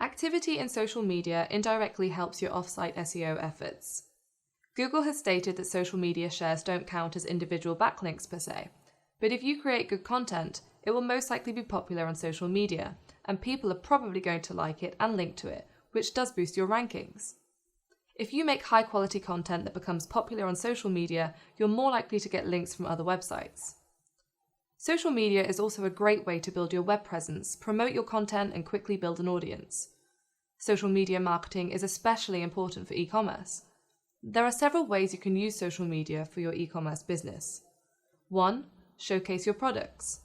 Activity in social media indirectly helps your off-site SEO efforts. Google has stated that social media shares don't count as individual backlinks per se, but if you create good content, it will most likely be popular on social media, and people are probably going to like it and link to it, which does boost your rankings. If you make high-quality content that becomes popular on social media, you're more likely to get links from other websites. Social media is also a great way to build your web presence, promote your content, and quickly build an audience. Social media marketing is especially important for e-commerce. There are several ways you can use social media for your e-commerce business. 1. Showcase your products.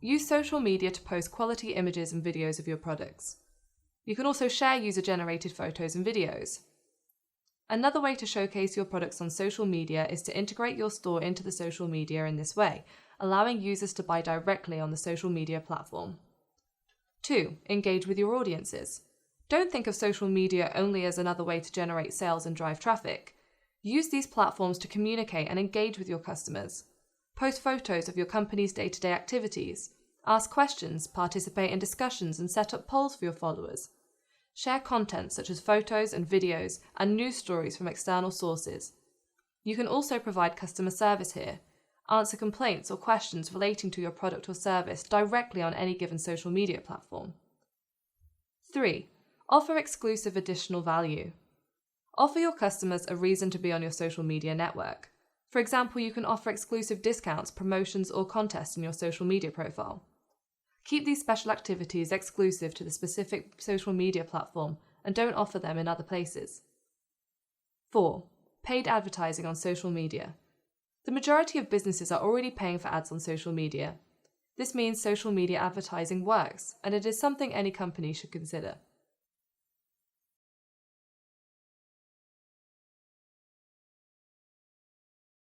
Use social media to post quality images and videos of your products. You can also share user-generated photos and videos. Another way to showcase your products on social media is to integrate your store into the social media in this way, allowing users to buy directly on the social media platform. 2. Engage with your audiences. Don't think of social media only as another way to generate sales and drive traffic. Use these platforms to communicate and engage with your customers. Post photos of your company's day-to-day activities. Ask questions, participate in discussions, and set up polls for your followers. Share content such as photos and videos and news stories from external sources. You can also provide customer service here. Answer complaints or questions relating to your product or service directly on any given social media platform. 3. Offer exclusive additional value. Offer your customers a reason to be on your social media network. For example, you can offer exclusive discounts, promotions, or contests in your social media profile. Keep these special activities exclusive to the specific social media platform and don't offer them in other places. 4. Paid advertising on social media. The majority of businesses are already paying for ads on social media. This means social media advertising works, and it is something any company should consider.